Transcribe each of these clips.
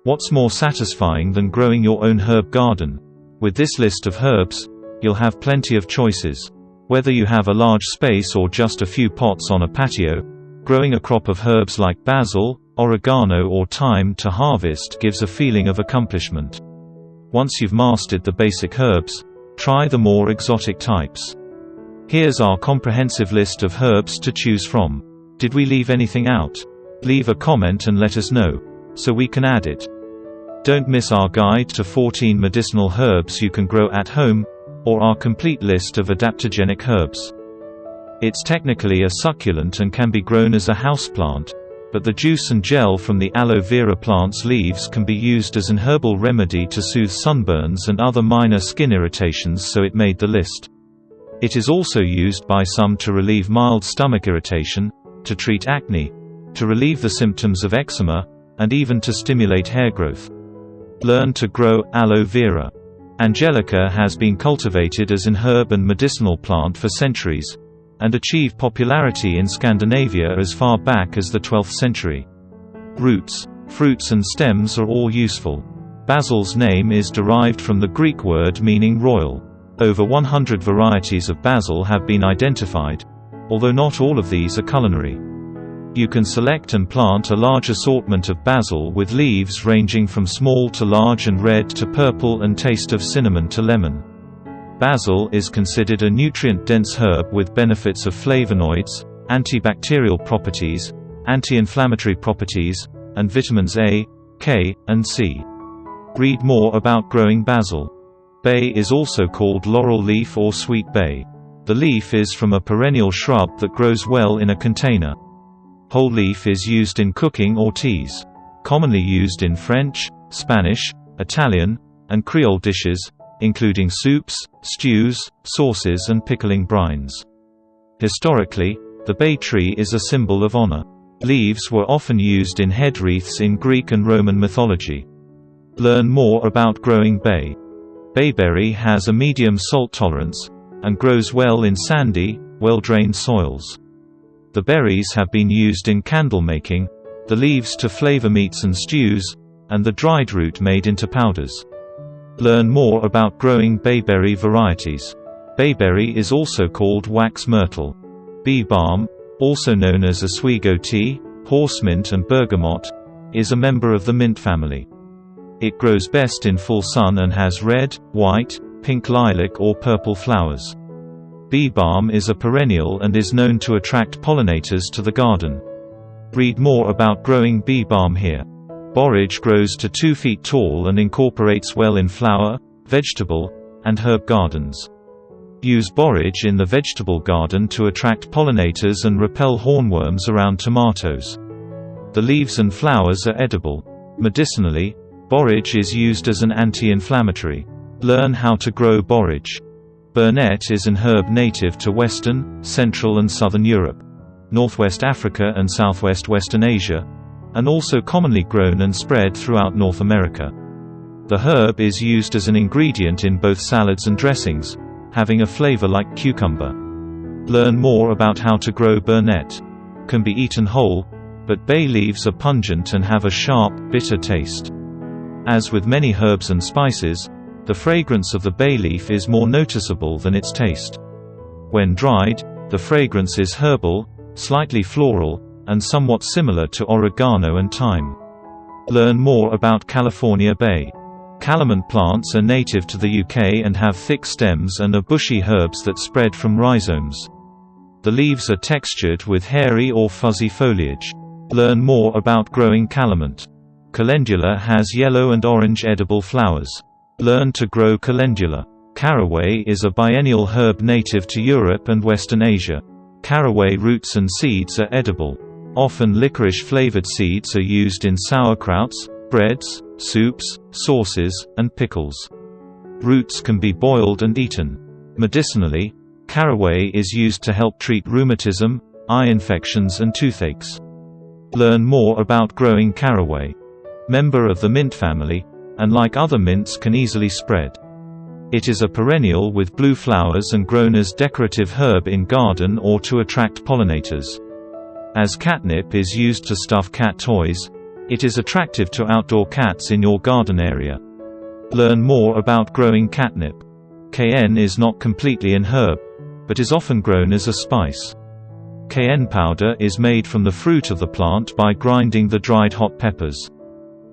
What's more satisfying than growing your own herb garden? With this list of herbs, you'll have plenty of choices. Whether you have a large space or just a few pots on a patio, growing a crop of herbs like basil, oregano or thyme to harvest gives a feeling of accomplishment. Once you've mastered the basic herbs, try the more exotic types. Here's our comprehensive list of herbs to choose from. Did we leave anything out? Leave a comment and let us know, so we can add it. Don't miss our guide to 14 medicinal herbs you can grow at home, or our complete list of adaptogenic herbs. It's technically a succulent and can be grown as a houseplant, but the juice and gel from the aloe vera plant's leaves can be used as an herbal remedy to soothe sunburns and other minor skin irritations, so it made the list. It is also used by some to relieve mild stomach irritation, to treat acne, to relieve the symptoms of eczema, and even to stimulate hair growth. Learn to grow aloe vera. Angelica has been cultivated as an herb and medicinal plant for centuries, and achieved popularity in Scandinavia as far back as the 12th century. Roots, fruits and stems are all useful. Basil's name is derived from the Greek word meaning royal. Over 100 varieties of basil have been identified, although not all of these are culinary. You can select and plant a large assortment of basil with leaves ranging from small to large and red to purple and taste of cinnamon to lemon. Basil is considered a nutrient-dense herb with benefits of flavonoids, antibacterial properties, anti-inflammatory properties, and vitamins A, K, and C. Read more about growing basil. Bay is also called laurel leaf or sweet bay. The leaf is from a perennial shrub that grows well in a container. Whole leaf is used in cooking or teas. Commonly used in French, Spanish, Italian, and Creole dishes, including soups, stews, sauces and pickling brines. Historically, the bay tree is a symbol of honor. Leaves were often used in head wreaths in Greek and Roman mythology. Learn more about growing bay. Bayberry has a medium salt tolerance, and grows well in sandy, well-drained soils. The berries have been used in candle making, the leaves to flavor meats and stews, and the dried root made into powders. Learn more about growing bayberry varieties. Bayberry is also called wax myrtle. Bee balm, also known as Oswego tea, horse mint and bergamot, is a member of the mint family. It grows best in full sun and has red, white, pink lilac or purple flowers. Bee balm is a perennial and is known to attract pollinators to the garden. Read more about growing bee balm here. Borage grows to 2 feet tall and incorporates well in flower, vegetable, and herb gardens. Use borage in the vegetable garden to attract pollinators and repel hornworms around tomatoes. The leaves and flowers are edible. Medicinally, borage is used as an anti-inflammatory. Learn how to grow borage. Burnet is an herb native to Western, Central and Southern Europe, Northwest Africa and Southwest Western Asia, and also commonly grown and spread throughout North America. The herb is used as an ingredient in both salads and dressings, having a flavor like cucumber. Learn more about how to grow burnet. Can be eaten whole, but bay leaves are pungent and have a sharp, bitter taste. As with many herbs and spices, the fragrance of the bay leaf is more noticeable than its taste. When dried, the fragrance is herbal, slightly floral, and somewhat similar to oregano and thyme. Learn more about California bay. Calamine plants are native to the UK and have thick stems and are bushy herbs that spread from rhizomes. The leaves are textured with hairy or fuzzy foliage. Learn more about growing calamine. Calendula has yellow and orange edible flowers. Learn to grow calendula. Caraway is a biennial herb native to Europe and Western Asia. Caraway roots and seeds are edible. Often licorice-flavored seeds are used in sauerkrauts, breads, soups, sauces, and pickles. Roots can be boiled and eaten. Medicinally, caraway is used to help treat rheumatism, eye infections and toothaches. Learn more about growing caraway. Member of the mint family, and like other mints can easily spread. It is a perennial with blue flowers and grown as decorative herb in garden or to attract pollinators. As catnip is used to stuff cat toys, It is attractive to outdoor cats in your garden area. Learn more about growing catnip. Cayenne is not completely an herb, but is often grown as a spice. Cayenne powder is made from the fruit of the plant by grinding the dried hot peppers.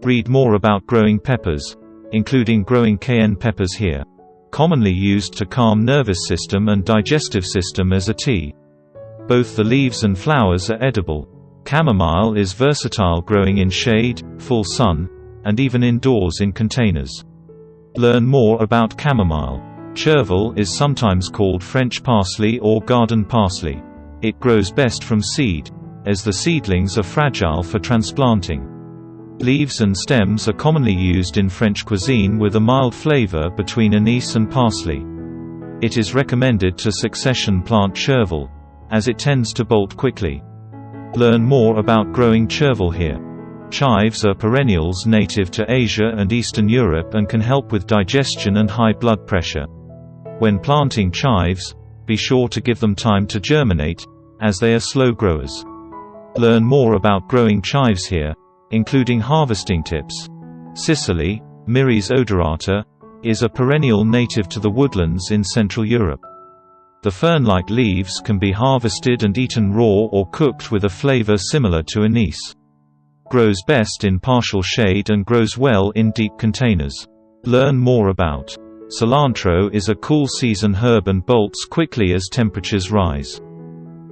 Read more about growing peppers, including growing cayenne peppers here. Commonly used to calm nervous system and digestive system as a tea. Both the leaves and flowers are edible. Chamomile is versatile, growing in shade, full sun, and even indoors in containers. Learn more about chamomile. Chervil is sometimes called French parsley or garden parsley. It grows best from seed, as the seedlings are fragile for transplanting. Leaves and stems are commonly used in French cuisine with a mild flavor between anise and parsley. It is recommended to succession plant chervil, as it tends to bolt quickly. Learn more about growing chervil here. Chives are perennials native to Asia and Eastern Europe and can help with digestion and high blood pressure. When planting chives, be sure to give them time to germinate, as they are slow growers. Learn more about growing chives here, including harvesting tips. Sicily, Myris odorata, is a perennial native to the woodlands in Central Europe. The fern-like leaves can be harvested and eaten raw or cooked with a flavor similar to anise. Grows best in partial shade and grows well in deep containers. Learn more about cilantro is a cool season herb and bolts quickly as temperatures rise.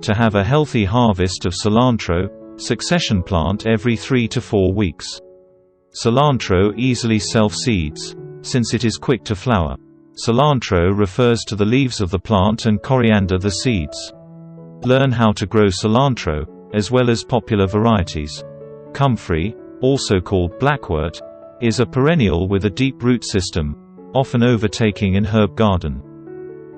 To have a healthy harvest of cilantro, succession plant every 3 to 4 weeks. Cilantro easily self-seeds, since it is quick to flower. Cilantro refers to the leaves of the plant and coriander the seeds. Learn how to grow cilantro, as well as popular varieties. Comfrey, also called blackwort, is a perennial with a deep root system, often overtaking an herb garden.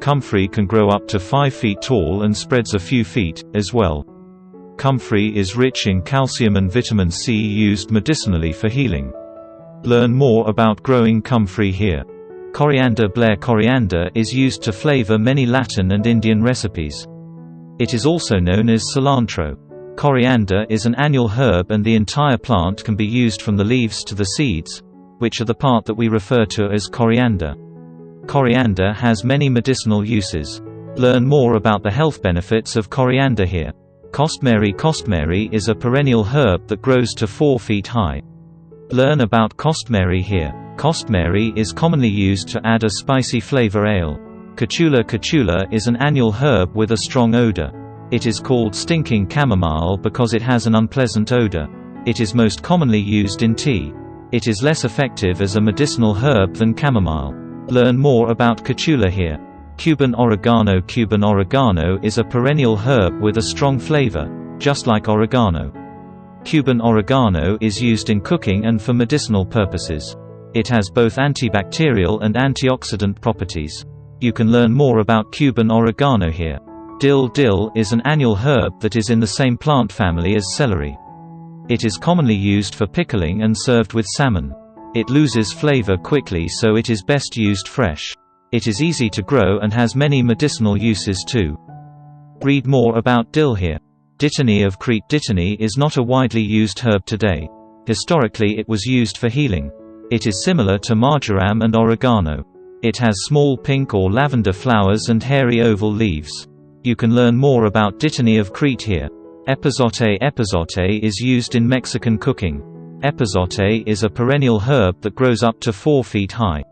Comfrey can grow up to 5 feet tall and spreads a few feet, as well. Comfrey is rich in calcium and vitamin C used medicinally for healing. Learn more about growing comfrey here. Coriander Blair coriander is used to flavor many Latin and Indian recipes. It is also known as cilantro. Coriander is an annual herb and the entire plant can be used from the leaves to the seeds, which are the part that we refer to as coriander. Coriander has many medicinal uses. Learn more about the health benefits of coriander here. Costmary Costmary is a perennial herb that grows to 4 feet high. Learn about costmary here. Costmary is commonly used to add a spicy flavor ale. Cachula Cachula is an annual herb with a strong odor. It is called stinking chamomile because it has an unpleasant odor. It is most commonly used in tea. It is less effective as a medicinal herb than chamomile. Learn more about cachula here. Cuban oregano Cuban oregano is a perennial herb with a strong flavor, just like oregano. Cuban oregano is used in cooking and for medicinal purposes. It has both antibacterial and antioxidant properties. You can learn more about Cuban oregano here. Dill Dill is an annual herb that is in the same plant family as celery. It is commonly used for pickling and served with salmon. It loses flavor quickly, so it is best used fresh. It is easy to grow and has many medicinal uses too. Read more about dill here. Dittany of Crete Dittany is not a widely used herb today. Historically it was used for healing. It is similar to marjoram and oregano. It has small pink or lavender flowers and hairy oval leaves. You can learn more about Dittany of Crete here. Epazote Epazote is used in Mexican cooking. Epazote is a perennial herb that grows up to 4 feet high.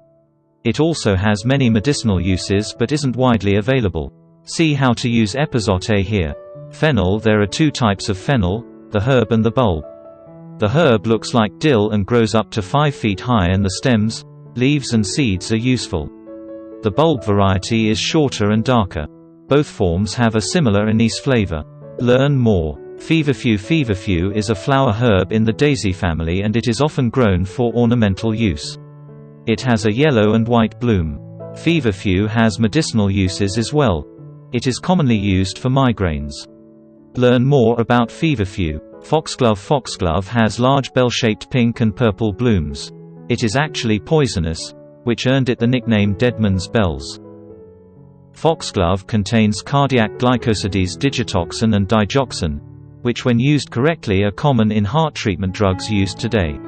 It also has many medicinal uses but isn't widely available. See how to use epazote here. Fennel There are 2 types of fennel, the herb and the bulb. The herb looks like dill and grows up to 5 feet high and the stems, leaves and seeds are useful. The bulb variety is shorter and darker. Both forms have a similar anise flavor. Learn more. Feverfew Feverfew is a flower herb in the daisy family and it is often grown for ornamental use. It has a yellow and white bloom. Feverfew has medicinal uses as well. It is commonly used for migraines. Learn more about feverfew. Foxglove Foxglove has large bell-shaped pink and purple blooms. It is actually poisonous, which earned it the nickname Deadman's Bells. Foxglove contains cardiac glycosides digitoxin and digoxin, which when used correctly are common in heart treatment drugs used today.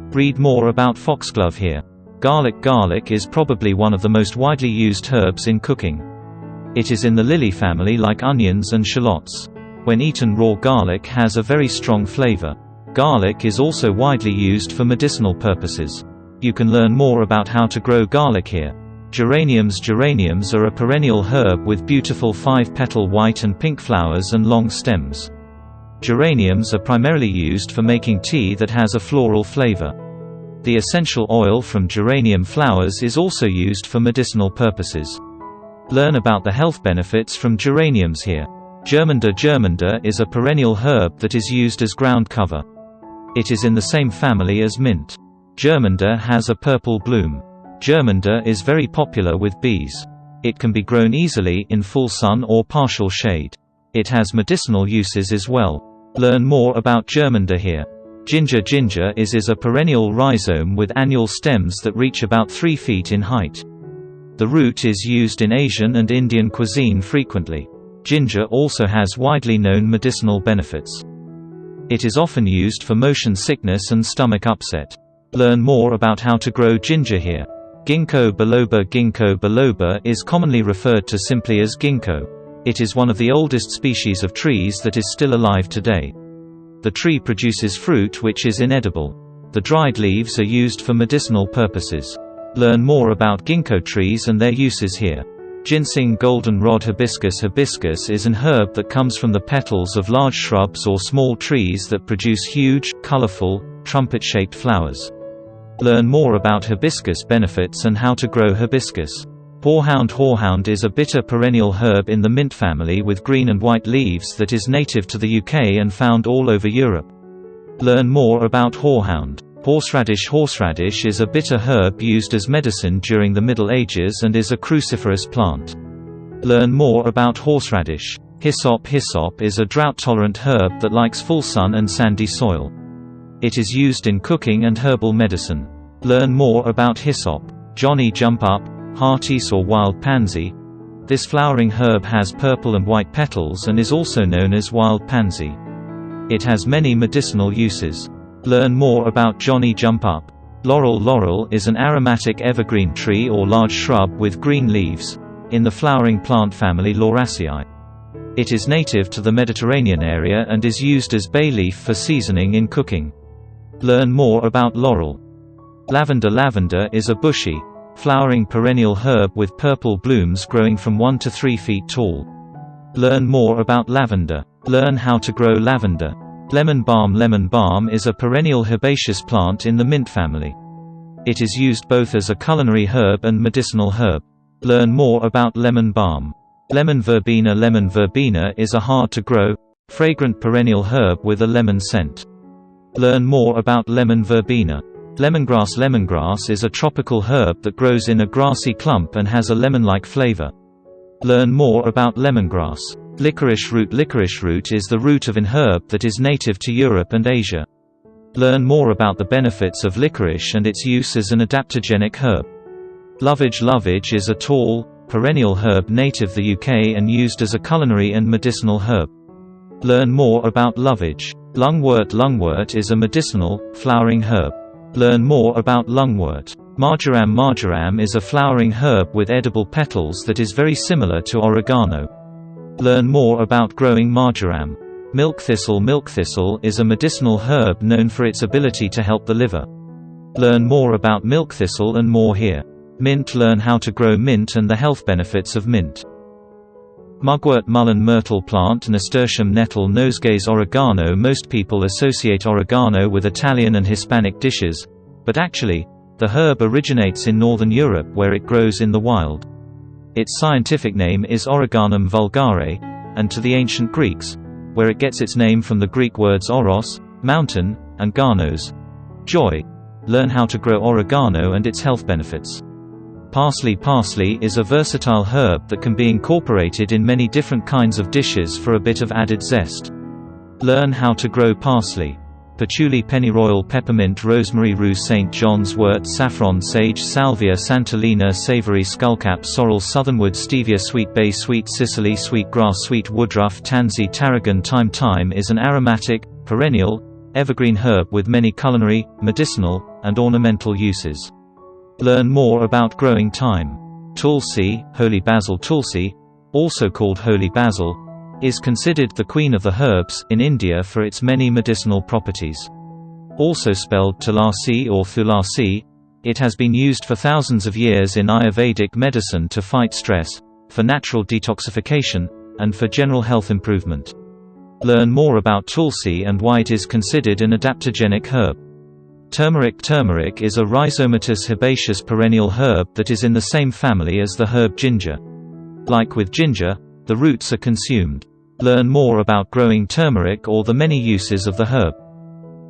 Read more about foxglove here. Garlic. Garlic is probably one of the most widely used herbs in cooking. It is in the lily family like onions and shallots. When eaten raw, garlic has a very strong flavor. Garlic is also widely used for medicinal purposes. You can learn more about how to grow garlic here. Geraniums. Geraniums are a perennial herb with beautiful 5-petal white and pink flowers and long stems. Geraniums are primarily used for making tea that has a floral flavor. The essential oil from geranium flowers is also used for medicinal purposes. Learn about the health benefits from geraniums here. Germander. Germander is a perennial herb that is used as ground cover. It is in the same family as mint. Germander has a purple bloom. Germander is very popular with bees. It can be grown easily in full sun or partial shade. It has medicinal uses as well. Learn more about germander here. Ginger. Ginger is a perennial rhizome with annual stems that reach about 3 feet in height. The root is used in Asian and Indian cuisine frequently. Ginger also has widely known medicinal benefits. It is often used for motion sickness and stomach upset. Learn more about how to grow ginger here. Ginkgo biloba. Ginkgo biloba is commonly referred to simply as ginkgo. It is one of the oldest species of trees that is still alive today. The tree produces fruit which is inedible. The dried leaves are used for medicinal purposes. Learn more about ginkgo trees and their uses here. Ginseng. Goldenrod. Hibiscus. Hibiscus is an herb that comes from the petals of large shrubs or small trees that produce huge, colorful, trumpet-shaped flowers. Learn more about hibiscus benefits and how to grow hibiscus. Horehound. Horehound is a bitter perennial herb in the mint family with green and white leaves that is native to the UK and found all over Europe. Learn more about horehound. Horseradish. Horseradish is a bitter herb used as medicine during the Middle Ages and is a cruciferous plant. Learn more about horseradish. Hyssop. Hyssop is a drought-tolerant herb that likes full sun and sandy soil. It is used in cooking and herbal medicine. Learn more about hyssop. Johnny Jump Up, heartise or wild pansy. This flowering herb has purple and white petals and is also known as wild pansy. It has many medicinal uses. Learn more about Johnny Jump Up. Laurel. Laurel is an aromatic evergreen tree or large shrub with green leaves, in the flowering plant family Lauraceae. It is native to the Mediterranean area and is used as bay leaf for seasoning in cooking. Learn more about laurel. Lavender. Lavender is a bushy, flowering perennial herb with purple blooms growing from 1 to 3 feet tall. Learn more about lavender. Learn how to grow lavender. Lemon balm. Lemon balm is a perennial herbaceous plant in the mint family. It is used both as a culinary herb and medicinal herb. Learn more about lemon balm. Lemon verbena. Lemon verbena is a hard-to-grow, fragrant perennial herb with a lemon scent. Learn more about lemon verbena. Lemongrass. Lemongrass is a tropical herb that grows in a grassy clump and has a lemon-like flavor. Learn more about lemongrass. Licorice root. Licorice root is the root of an herb that is native to Europe and Asia. Learn more about the benefits of licorice and its use as an adaptogenic herb. Lovage. Lovage is a tall, perennial herb native the UK and used as a culinary and medicinal herb. Learn more about lovage. Lungwort. Lungwort is a medicinal, flowering herb. Learn more about lungwort. Marjoram. Marjoram is a flowering herb with edible petals that is very similar to oregano. Learn more about growing marjoram. Milk thistle. Milk thistle is a medicinal herb known for its ability to help the liver. Learn more about milk thistle and more here. Mint. Learn how to grow mint and the health benefits of mint. Mugwort. Mullein. Myrtle plant. Nasturtium nettle. Nosegays. Oregano. Most people associate oregano with Italian and Hispanic dishes, but actually, the herb originates in northern Europe where it grows in the wild. Its scientific name is Oreganum vulgare, and to the ancient Greeks, where it gets its name from the Greek words oros, mountain, and garnos, joy. Learn how to grow oregano and its health benefits. Parsley. Parsley is a versatile herb that can be incorporated in many different kinds of dishes for a bit of added zest. Learn how to grow parsley. patchouli, pennyroyal, peppermint, rosemary, rue, St. John's wort, saffron, sage, salvia, santolina, savory, skullcap, sorrel, southernwood, stevia, sweet bay, sweet Sicily, sweet grass, sweet woodruff, tansy, tarragon. Thyme is an aromatic, perennial, evergreen herb with many culinary, medicinal, and ornamental uses. Learn more about growing thyme. Tulsi, holy basil. Tulsi, also called holy basil, is considered the queen of the herbs in India for its many medicinal properties. Also spelled Tulasi or Thulasi, it has been used for thousands of years in Ayurvedic medicine to fight stress, for natural detoxification, and for general health improvement. Learn more about Tulsi and why it is considered an adaptogenic herb. Turmeric. Turmeric is a rhizomatous herbaceous perennial herb that is in the same family as the herb ginger. Like with ginger, the roots are consumed. Learn more about growing turmeric or the many uses of the herb.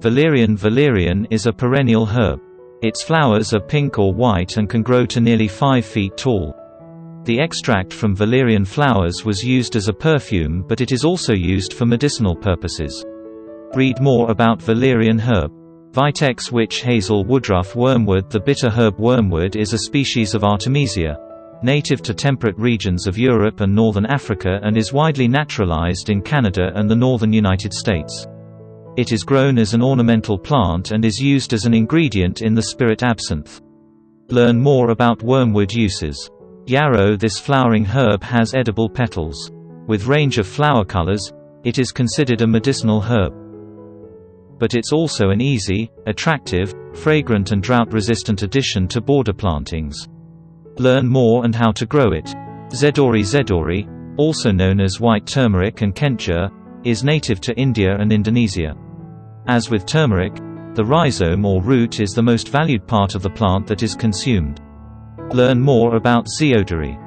Valerian. Valerian is a perennial herb. Its flowers are pink or white and can grow to nearly 5 feet tall. The extract from valerian flowers was used as a perfume, but it is also used for medicinal purposes. Read more about valerian herb. Vitex, witch hazel, woodruff, wormwood. The bitter herb wormwood is a species of Artemisia, native to temperate regions of Europe and northern Africa, and is widely naturalized in Canada and the northern United States. It is grown as an ornamental plant and is used as an ingredient in the spirit absinthe. Learn more about wormwood uses. Yarrow. This flowering herb has edible petals. With range of flower colors, it is considered a medicinal herb. But it's also an easy, attractive, fragrant and drought-resistant addition to border plantings. Learn more and how to grow it. Zedori. Zedori, also known as white turmeric and Kentjur, is native to India and Indonesia. As with turmeric, the rhizome or root is the most valued part of the plant that is consumed. Learn more about Zeodori.